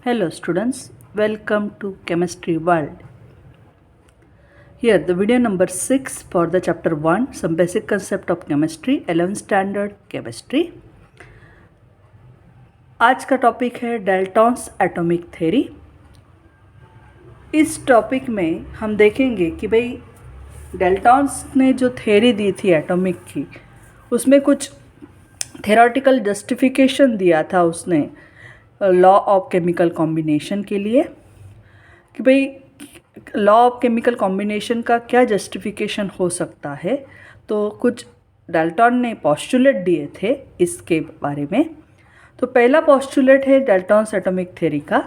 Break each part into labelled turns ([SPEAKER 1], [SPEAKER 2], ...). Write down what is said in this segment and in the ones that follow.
[SPEAKER 1] Hello students, welcome to Chemistry World. Here the video number 6 for the chapter 1, some basic concept of chemistry, 11th standard chemistry. आज का topic है Dalton's atomic theory. इस topic में हम देखेंगे कि भाई डाल्टन्स ने जो थ्योरी दी थी एटॉमिक की, उसमें कुछ थ्योरेटिकल जस्टिफिकेशन दिया था उसने लॉ ऑफ केमिकल कॉम्बिनेशन के लिए कि भाई लॉ ऑफ केमिकल कॉम्बिनेशन का क्या जस्टिफिकेशन हो सकता है। तो कुछ डाल्टन ने पोस्टुलेट दिए थे इसके बारे में। तो पहला पोस्टुलेट है डाल्टन्स एटॉमिक थ्योरी का,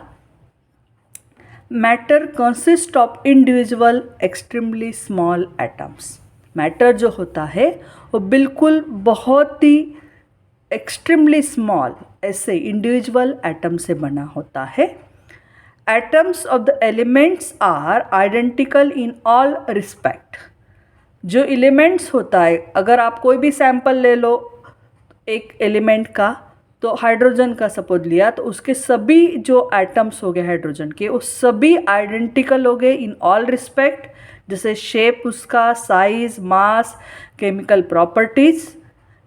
[SPEAKER 1] matter consist of individual extremely small atoms. Matter जो होता है वो बिल्कुल बहुत ही एक्सट्रीमली स्मॉल ऐसे इंडिविजुअल एटम से बना होता है। Atoms of the elements are identical in all respect. जो एलिमेंट्स होता है, अगर आप कोई भी सैंपल ले लो एक एलिमेंट का, तो हाइड्रोजन का सपोज लिया, तो उसके सभी जो एटम्स हो गए हाइड्रोजन के, वो सभी आइडेंटिकल हो गए इन ऑल रिस्पेक्ट, जैसे शेप उसका, साइज, मास, केमिकल प्रॉपर्टीज़।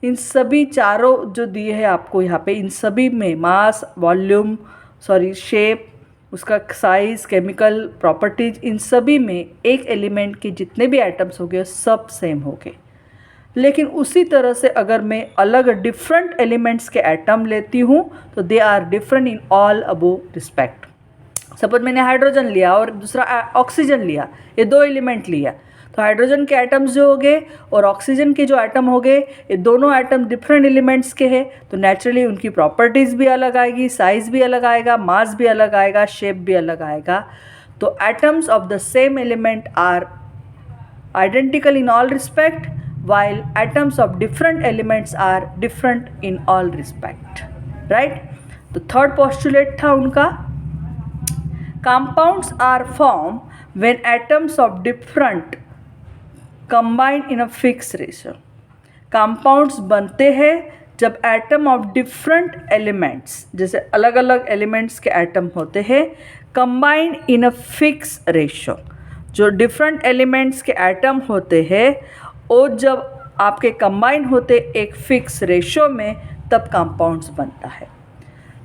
[SPEAKER 1] इन सभी चारों जो दिए हैं आपको यहाँ पे, इन सभी में मास, वॉल्यूम, शेप, उसका साइज़, केमिकल प्रॉपर्टीज, इन सभी में एक एलिमेंट के जितने भी एटम्स हो गए सब सेम हो गए। लेकिन उसी तरह से अगर मैं अलग डिफरेंट एलिमेंट्स के एटम लेती हूँ तो they are different in all above respect. Suppose मैंने हाइड्रोजन लिया और दूसरा ऑक्सीजन लिया, ये दो एलिमेंट लिया, तो हाइड्रोजन के एटम्स जो हो गए और ऑक्सीजन के जो एटम हो गए, ये दोनों एटम डिफरेंट एलिमेंट्स के हैं, तो नेचुरली उनकी प्रॉपर्टीज़ भी अलग आएगी, साइज़ भी अलग आएगा, मास भी अलग आएगा, शेप भी अलग आएगा। तो atoms of the same element are identical in all respect, while atoms of different elements are different in all respect, right? तो थर्ड पोस्टुलेट था उनका, compounds are formed when atoms of different combine in a fixed ratio। compounds बनते हैं जब atom of different elements, जैसे अलग अलग elements के एटम होते हैं, combine in a fix ratio. जो डिफरेंट एलिमेंट्स के एटम होते हैं और जब आपके कंबाइन होते एक फिक्स रेशो में, तब कंपाउंड्स बनता है।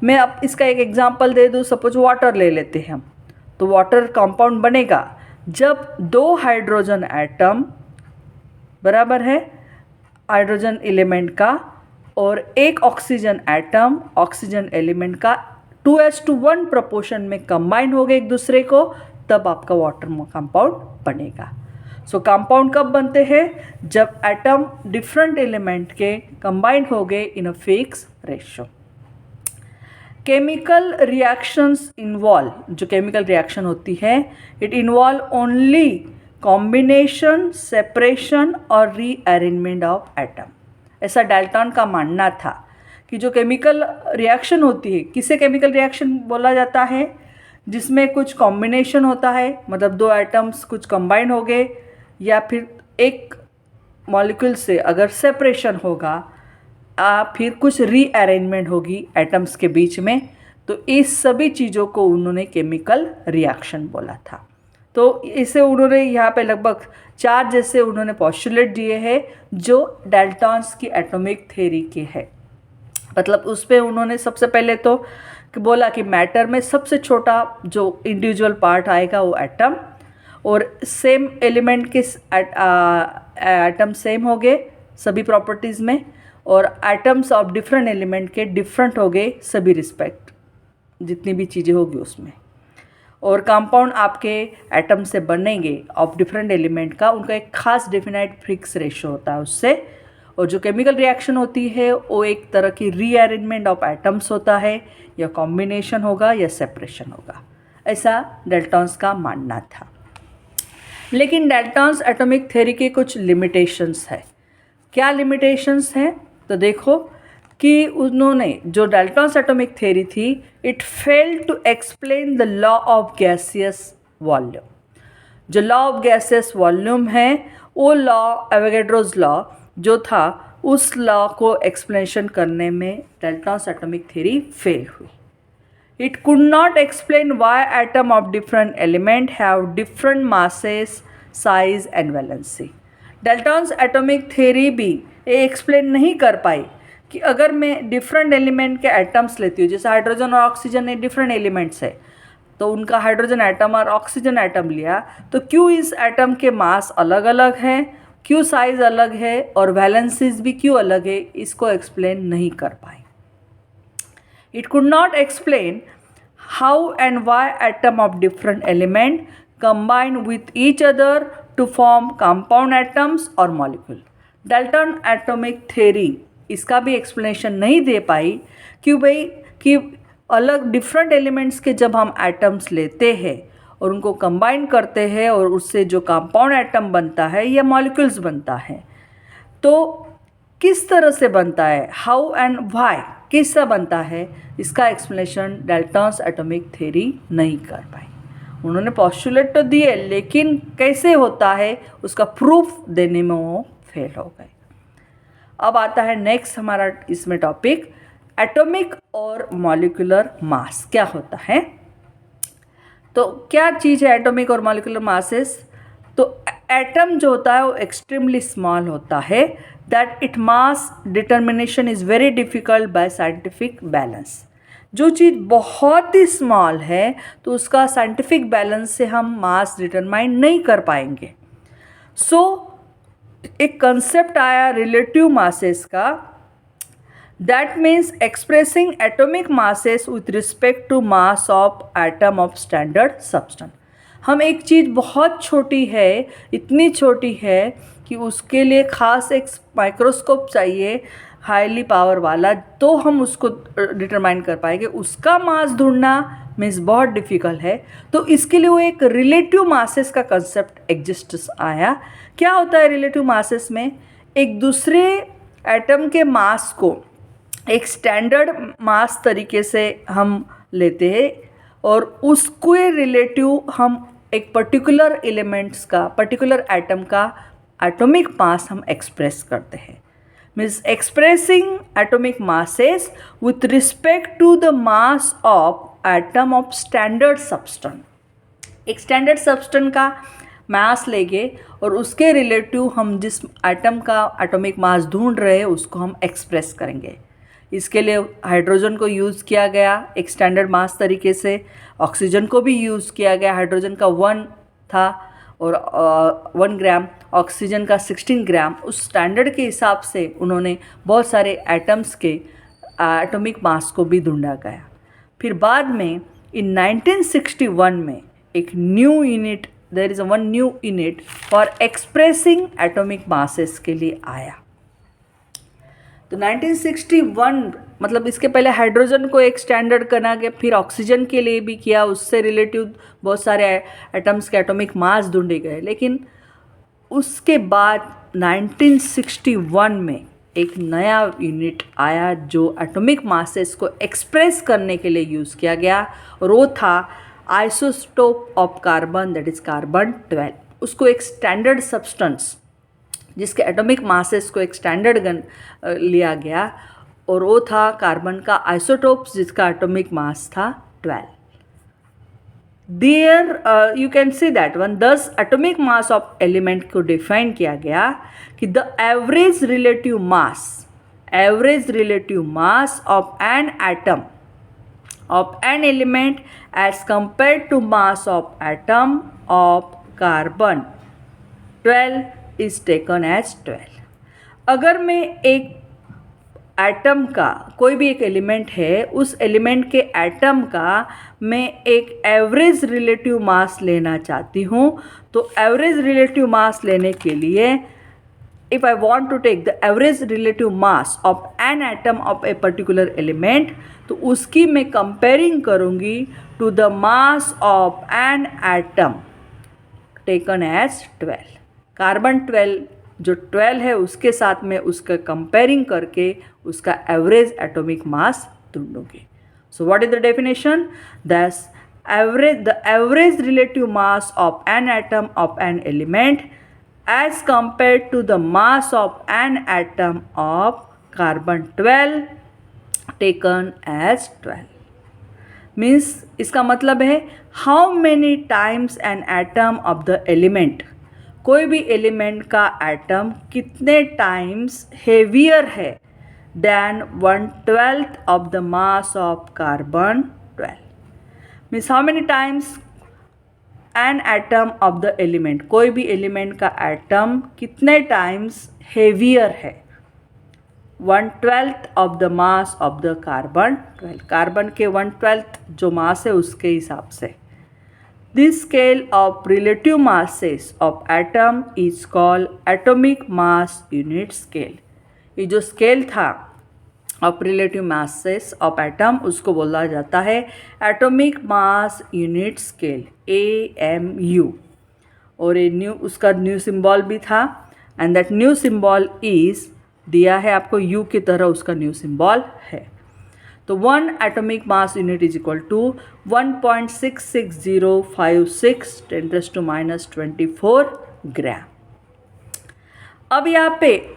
[SPEAKER 1] मैं अब इसका एक एग्जांपल दे दूँ, सपोज वाटर ले लेते हैं हम, तो वाटर कंपाउंड बनेगा जब दो हाइड्रोजन एटम बराबर है हाइड्रोजन एलिमेंट का और एक ऑक्सीजन एटम ऑक्सीजन एलिमेंट का 2:1 प्रोपोर्शन में कंबाइन हो गए एक दूसरे को, तब आपका वाटर कंपाउंड बनेगा। सो कंपाउंड कब बनते हैं? जब एटम डिफरेंट एलिमेंट के कंबाइन हो गए in a fix ratio. Chemical reactions involve, जो केमिकल रिएक्शन होती है, it involve only combination, separation और रीअरेंजमेंट ऑफ एटम। ऐसा डाल्टन का मानना था कि जो केमिकल रिएक्शन होती है, किसे केमिकल रिएक्शन बोला जाता है? जिसमें कुछ कॉम्बिनेशन होता है, मतलब दो एटम्स कुछ कंबाइन हो गए, या फिर एक मॉलिक्यूल से अगर सेपरेशन होगा, फिर कुछ रीअरेंजमेंट होगी एटम्स के बीच में, तो इस सभी चीज़ों को उन्होंने केमिकल रिएक्शन बोला था। तो इसे उन्होंने यहाँ पे लगभग 4 जैसे उन्होंने पोस्टुलेट दिए हैं जो डाल्टन्स की एटॉमिक थ्योरी के हैं। मतलब उस पर उन्होंने सबसे पहले तो बोला कि मैटर में सबसे छोटा जो इंडिविजुअल पार्ट आएगा वो एटम, और सेम एलिमेंट के एटम सेम हो गए सभी प्रॉपर्टीज़ में, और एटम्स ऑफ डिफरेंट एलिमेंट के डिफरेंट हो गए सभी रिस्पेक्ट, जितनी भी चीज़ें होगी उसमें। और कंपाउंड आपके एटम से बनेंगे ऑफ डिफरेंट एलिमेंट का, उनका एक खास डेफिनाइट फिक्स रेशो होता है उससे। और जो केमिकल रिएक्शन होती है वो एक तरह की रीअरेंजमेंट ऑफ एटम्स होता है, या कॉम्बिनेशन होगा या सेपरेशन होगा, ऐसा डाल्टन्स का मानना था। लेकिन डाल्टन्स एटॉमिक थ्योरी के कुछ लिमिटेशंस है। क्या लिमिटेशंस हैं? तो देखो कि उन्होंने जो डाल्टन्स एटॉमिक थ्योरी थी, it failed to explain the law of gaseous volume. जो लॉ ऑफ गैसियस वॉल्यूम है, वो लॉ एवोगैड्रोज लॉ जो था, उस लॉ को एक्सप्लेनेशन करने में डाल्टन्स एटॉमिक थ्योरी फेल हुई। It could not explain why atom of different element have different masses, size and valency. Dalton's atomic theory भी ये एक्सप्लेन नहीं कर पाई कि अगर मैं डिफरेंट एलिमेंट के एटम्स लेती हूँ, जैसे हाइड्रोजन और ऑक्सीजन ये डिफरेंट एलिमेंट्स है, तो उनका हाइड्रोजन एटम और ऑक्सीजन एटम लिया तो क्यों इस एटम के मास अलग अलग हैं, क्यों साइज अलग है और वैलेंसीज भी क्यों अलग है, इसको एक्सप्लेन नहीं कर पाई. It could not explain how and why atom of different element combine with each other to form compound atoms or molecule. Dalton atomic theory इसका भी एक्सप्लेनेशन नहीं दे पाई क्यों भाई कि अलग डिफरेंट एलिमेंट्स के जब हम एटम्स लेते हैं और उनको कंबाइन करते हैं और उससे जो कंपाउंड एटम बनता है या मॉलिक्यूल्स बनता है, तो किस तरह से बनता है, हाउ एंड व्हाई किससे बनता है, इसका एक्सप्लेनेशन डाल्टन्स एटॉमिक थ्योरी नहीं कर पाई. उन्होंने पॉस्टुलेट तो दिए लेकिन कैसे होता है उसका प्रूफ देने में वो फेल हो गए. अब आता है नेक्स्ट हमारा इसमें टॉपिक एटॉमिक और मॉलिक्यूलर मास क्या होता है. तो क्या चीज़ है एटॉमिक और मॉलिक्यूलर मासेस. तो एटम जो होता है वो एक्सट्रीमली स्मॉल होता है, that it mass determination is very difficult bye scientific balance. जो चीज़ बहुत ही स्मॉल है तो उसका साइंटिफिक बैलेंस से हम मास डिटरमाइन नहीं कर पाएंगे. सो एक कंसेप्ट आया रिलेटिव मासेस का, that means expressing atomic masses with respect to mass of atom of standard substance. हम एक चीज़ बहुत छोटी है, इतनी छोटी है कि उसके लिए ख़ास एक माइक्रोस्कोप चाहिए हाईली पावर वाला, तो हम उसको डिटरमाइन कर पाएंगे. उसका मास ढूंढना मीन्स बहुत डिफ़िकल्ट है. तो इसके लिए वो एक रिलेटिव मासेस का कंसेप्ट एग्जिस्ट आया. क्या होता है रिलेटिव मासेस में, एक दूसरे एटम के मास को एक स्टैंडर्ड मास तरीके से हम लेते हैं और उसको रिलेटिव हम एक पर्टिकुलर एलिमेंट्स का, पर्टिकुलर एटम का एटॉमिक मास हम एक्सप्रेस करते हैं. Means expressing atomic masses with respect to the mass of atom of standard substance. एक स्टैंडर्ड सब्सटेंस का मास लेंगे और उसके रिलेटिव हम जिस एटम का एटॉमिक मास ढूंढ रहे हैं उसको हम एक्सप्रेस करेंगे. इसके लिए हाइड्रोजन को यूज़ किया गया एक स्टैंडर्ड मास तरीके से, ऑक्सीजन को भी यूज़ किया गया. हाइड्रोजन का 1 था और 1 ग्राम, ऑक्सीजन का 16 ग्राम. उस स्टैंडर्ड के हिसाब से उन्होंने बहुत सारे एटम्स के एटॉमिक मास को भी ढूंढा गया. फिर बाद में इन 1961 में एक new unit, there is one new unit for expressing atomic masses के लिए आया. तो 1961 मतलब इसके पहले हाइड्रोजन को एक स्टैंडर्ड बना के फिर ऑक्सीजन के लिए भी किया, उससे रिलेटिव बहुत सारे एटम्स के एटॉमिक मास ढूंढे गए. लेकिन उसके बाद 1961 में एक नया यूनिट आया जो एटॉमिक मासेस को एक्सप्रेस करने के लिए यूज़ किया गया और वो था isotope of carbon, that is carbon 12. उसको एक स्टैंडर्ड सब्सटेंस जिसके एटॉमिक मासेस को एक स्टैंडर्ड लिया गया और वो था कार्बन का आइसोटोप्स जिसका एटॉमिक मास था 12. There you can see that one. 10 atomic mass of element को डिफाइन किया गया कि the average relative mass of an atom of an element as compared to mass of atom of carbon 12 is taken as 12. अगर मैं एक atom का कोई भी एक एलिमेंट है, उस एलिमेंट के एटम का मैं एक एवरेज रिलेटिव मास लेना चाहती हूँ, तो एवरेज रिलेटिव मास लेने के लिए if I want to take the average relative mass of an atom of a particular element, तो उसकी मैं कंपेयरिंग करूँगी to the mass of an atom taken as 12. Carbon 12 जो 12 है उसके साथ में उसका कंपेयरिंग करके उसका एवरेज एटॉमिक मास ढूंढोगे. So what is the definition, the average relative mass of an atom of an element as compared to the mass of an atom of carbon 12 taken as 12. Means इसका मतलब है how many times an atom of the element, कोई भी element का atom कितने times heavier है than 1/12 of the mass of carbon 12, means how many times an atom of the element, कोई भी एलिमेंट का एटम कितने टाइम्स हेवियर है 1/12 of the mass of the carbon 12, carbon के 1/12 जो मास है उसके हिसाब से। This scale of relative masses of atom is called atomic mass unit scale. ये जो स्केल था of relative masses of atom उसको बोला जाता है atomic mass unit scale, AMU। और ये न्यू, उसका न्यू सिंबल भी था and that new symbol is दिया है आपको U की तरह, उसका न्यू सिंबल है। तो 1 atomic mass unit is equal to 1.66056 10⁻⁻24 gram. अब यहाँ पे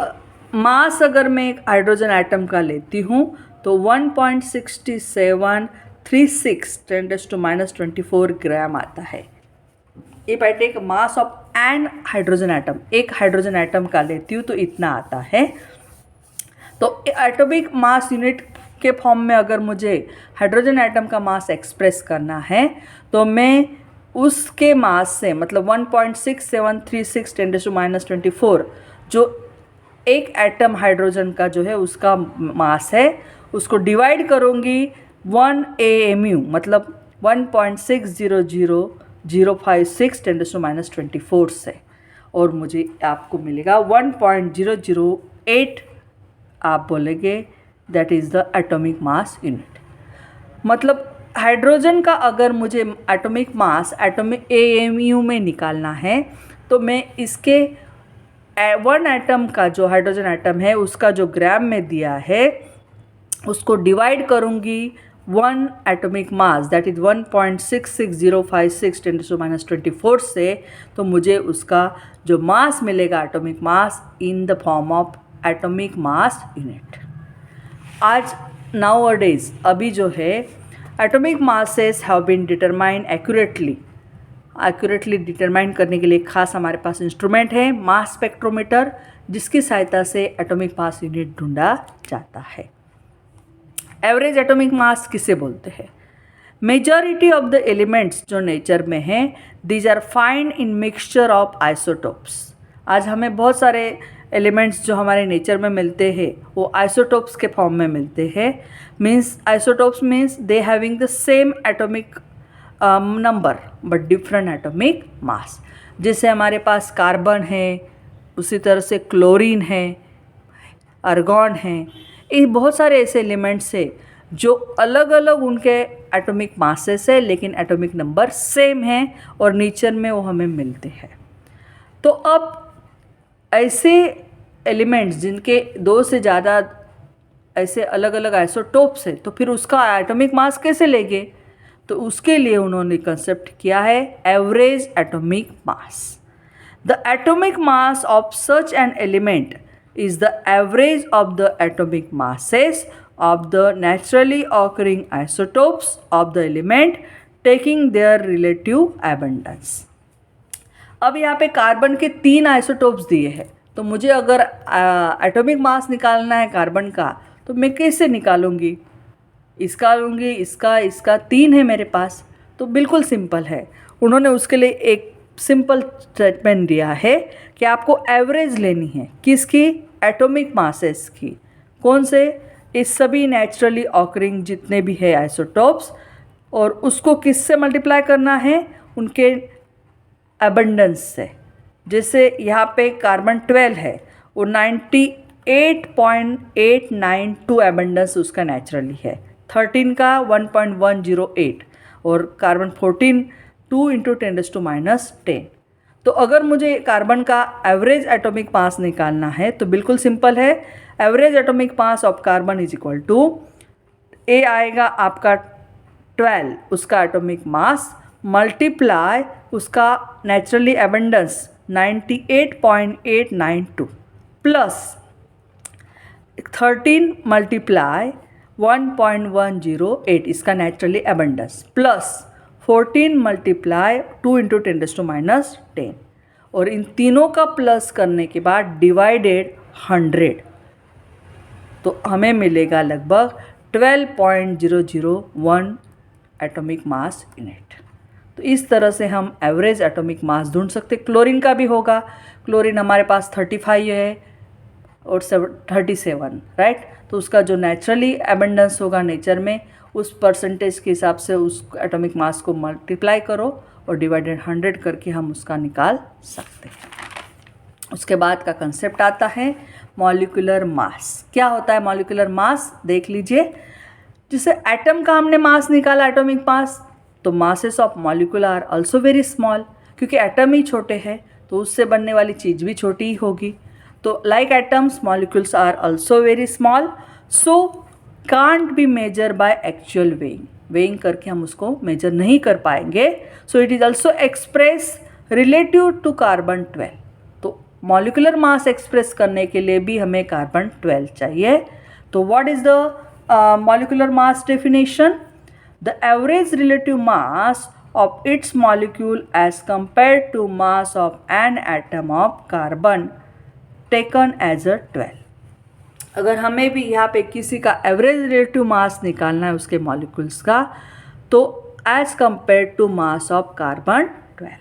[SPEAKER 1] मास अगर मैं एक हाइड्रोजन एटम का लेती हूँ तो 1.6736 10⁻⁻24 ग्राम आता है। If I take mass of an hydrogen atom, एक हाइड्रोजन एटम का लेती हूँ तो इतना आता है। तो एटॉमिक मास यूनिट के फॉर्म में अगर मुझे हाइड्रोजन एटम का मास एक्सप्रेस करना है तो मैं उसके मास से, मतलब 1.6736 10⁻⁻24 जो एक एटम हाइड्रोजन का जो है उसका मास है, उसको डिवाइड करूँगी 1 AMU, मतलब 1.600056 10⁻⁻24 से, और मुझे आपको मिलेगा 1.008, आप बोलेंगे that is the atomic mass unit. मतलब हाइड्रोजन का अगर मुझे एटॉमिक मास एटॉमिक AMU में निकालना है तो मैं इसके 1 एटम का जो हाइड्रोजन एटम है उसका जो ग्राम में दिया है उसको डिवाइड करूँगी 1 एटॉमिक मास दैट इज़ 1.66056 10⁻⁻24 से, तो मुझे उसका जो मास मिलेगा atomic mass in the form of atomic mass unit. आज नाउअडेज अभी जो है atomic masses have been determine accurately determine करने के लिए खास हमारे पास इंस्ट्रूमेंट है मास स्पेक्ट्रोमीटर, जिसकी सहायता से एटॉमिक मास यूनिट ढूंढा जाता है। एवरेज एटॉमिक मास किसे बोलते हैं? मेजॉरिटी ऑफ द एलिमेंट्स जो नेचर में हैं these are find in mixture of isotopes. आज हमें बहुत सारे एलिमेंट्स जो हमारे नेचर में मिलते हैं वो आइसोटोप्स के फॉर्म में मिलते हैं। Means isotopes means they having the same atomic number but different atomic mass. जैसे हमारे पास कार्बन है, उसी तरह से क्लोरीन है, आर्गॉन है, ये बहुत सारे ऐसे एलिमेंट्स है जो अलग अलग उनके एटॉमिक मासेस है लेकिन एटॉमिक नंबर सेम है और नेचर में वो हमें मिलते हैं। तो अब ऐसे एलिमेंट्स जिनके 2 से ज़्यादा ऐसे अलग अलग आइसोटोप्स है तो फिर उसका एटॉमिक मास कैसे लेंगे? तो उसके लिए उन्होंने कंसेप्ट किया है average atomic mass. The atomic mass of such an element is the average of the atomic masses of the naturally occurring isotopes of the element taking their relative abundance. अब यहाँ पे कार्बन के 3 isotopes दिए हैं, तो मुझे अगर atomic mass निकालना है कार्बन का तो मैं कैसे निकालूंगी? इसका लूँगी, इसका 3 है मेरे पास, तो बिल्कुल सिंपल है। उन्होंने उसके लिए एक सिंपल स्टेटमेंट दिया है कि आपको एवरेज लेनी है किसकी? एटॉमिक मासेस की। कौन से? इस सभी नेचुरली ऑकरिंग जितने भी है आइसोटोप्स, और उसको किससे मल्टीप्लाई करना है? उनके एबंडेंस से। जैसे यहाँ पे कार्बन 12 है, वो 98.892 एबंडेंस उसका नेचुरली है, 13 का 1.108 और कार्बन 14 2 × 10⁻⁻10। तो अगर मुझे कार्बन का एवरेज एटॉमिक मास निकालना है तो बिल्कुल सिंपल है। Average atomic mass of carbon is equal to a आएगा आपका 12 उसका एटॉमिक मास मल्टीप्लाई उसका नेचुरली एबंडेंस 98.892 प्लस 13 मल्टीप्लाई 1.108 इसका naturally abundance plus 14 multiply 2 into 10⁻10 और इन तीनों का प्लस करने के बाद डिवाइडेड 100 तो हमें मिलेगा लगभग 12.001 एटॉमिक मास यूनिट। तो इस तरह से हम एवरेज एटॉमिक मास ढूंढ सकते। क्लोरीन का भी होगा, क्लोरीन हमारे पास 35 है और 37 राइट, तो उसका जो नेचुरली एबंडेंस होगा नेचर में उस परसेंटेज के हिसाब से उस एटॉमिक मास को मल्टीप्लाई करो और डिवाइडेड 100 करके हम उसका निकाल सकते हैं। उसके बाद का कंसेप्ट आता है मॉलिक्यूलर मास। क्या होता है मॉलिक्यूलर मास देख लीजिए। जैसे एटम का हमने मास निकाला एटॉमिक मास, तो masses of molecule are also very small, क्योंकि एटम ही छोटे हैं तो उससे बनने वाली चीज़ भी छोटी ही होगी। तो like atoms molecules are also very small, so can't be measure by actual weighing करके हम उसको मेजर नहीं कर पाएंगे। So it is also express relative to carbon 12। तो मॉलिक्यूलर मास एक्सप्रेस करने के लिए भी हमें कार्बन 12 चाहिए। तो what is the molecular mass definition? The average relative mass of its molecule as compared to mass of an atom of carbon taken as a 12। अगर हमें भी यहाँ पे किसी का एवरेज रिलेटिव मास निकालना है उसके मॉलिक्यूल्स का, तो as compare to mass of carbon 12।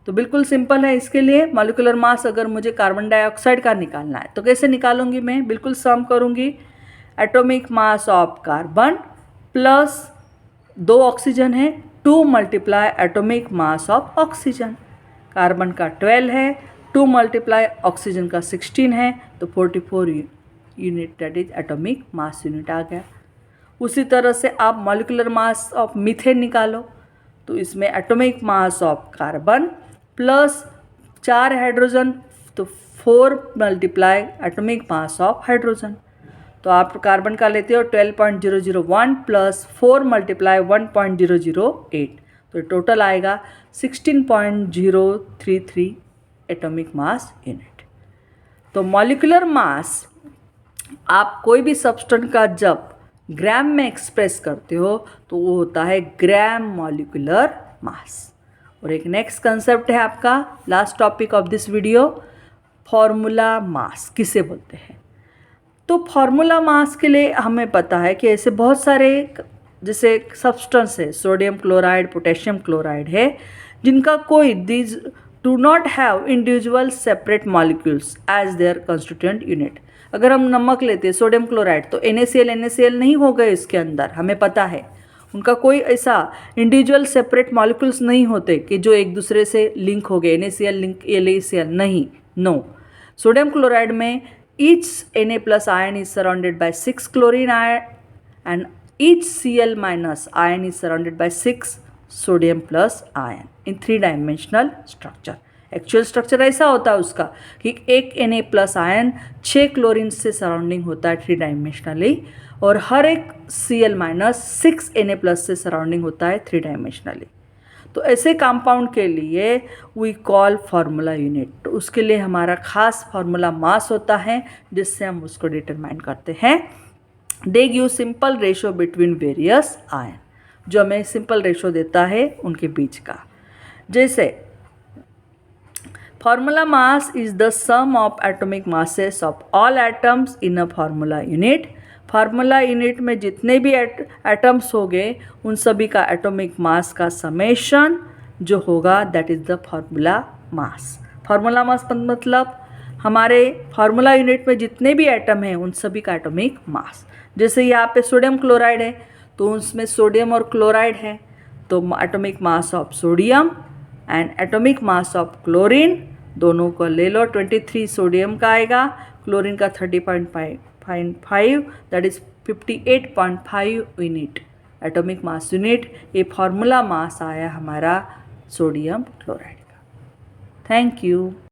[SPEAKER 1] तो बिल्कुल सिंपल है इसके लिए। मॉलिक्यूलर मास अगर मुझे कार्बन डाइऑक्साइड का निकालना है तो कैसे निकालूंगी मैं? बिल्कुल सम करूँगी। Atomic mass of carbon plus 2 oxygen है, 2 multiply atomic mass of oxygen. Carbon का 12 है, 2 मल्टीप्लाई ऑक्सीजन का 16 है, तो 44 unit that is atomic mass unit आ गया। उसी तरह से आप मॉलिक्यूलर मास ऑफ मीथेन निकालो, तो इसमें atomic mass of carbon plus 4 hydrogen, तो 4 multiply atomic mass of hydrogen. तो आप कार्बन का लेते हो 12.001 प्लस 4 मल्टीप्लाई 1.008, तो टोटल आएगा 16.033 एटॉमिक मास यूनिट। तो मॉलिक्यूलर मास आप कोई भी सब्सटेंस का जब ग्राम में एक्सप्रेस करते हो तो वो होता है ग्राम मॉलिक्यूलर मास। और एक नेक्स्ट कंसेप्ट है आपका last topic of this video, formula mass किसे बोलते हैं। तो फॉर्मूला मास के लिए हमें पता है कि ऐसे बहुत सारे जैसे सब्सटेंस है, सोडियम क्लोराइड, पोटेशियम क्लोराइड है, जिनका कोई these do not have individual separate molecules as their constituent unit. अगर हम नमक लेते हैं सोडियम क्लोराइड, तो NaCl नहीं हो गए इसके अंदर, हमें पता है उनका कोई ऐसा इंडिविजुअल सेपरेट मॉलिक्यूल्स नहीं होते कि जो एक दूसरे से लिंक हो गए, NaCl लिंक LaCl नहीं, नो। सोडियम क्लोराइड में each Na plus ion is surrounded by 6 chlorine ion and each Cl minus ion is surrounded by 6 sodium plus ion in 3-dimensional structure। Actual structure ऐसा होता है उसका कि एक Na plus ion 6 chlorine से surrounding होता है 3 डायमेंशनली, और हर एक Cl माइनस 6 Na प्लस से सराउंडिंग होता है 3 डायमेंशनली। तो ऐसे कंपाउंड के लिए वी कॉल फार्मूला यूनिट। तो उसके लिए हमारा खास फार्मूला मास होता है जिससे हम उसको डिटरमाइन करते हैं। They give simple ratio between various ion, जो हमें सिंपल रेशो देता है उनके बीच का। जैसे formula mass is the sum of atomic masses of all atoms in a formula unit. Formula unit में जितने भी एटम्स हो गए उन सभी का एटॉमिक मास का समेशन जो होगा that is the formula mass. Formula mass मतलब हमारे फार्मूला यूनिट में जितने भी एटम हैं उन सभी का एटॉमिक मास। जैसे यहाँ पे सोडियम क्लोराइड है तो उसमें सोडियम और क्लोराइड है, तो atomic mass of sodium and atomic mass of chlorine दोनों को ले लो। 23 सोडियम का आएगा, क्लोरीन का 30.5 that is 58.5 unit atomic mass unit. ये फार्मूला मास आया हमारा सोडियम क्लोराइड का। Thank you.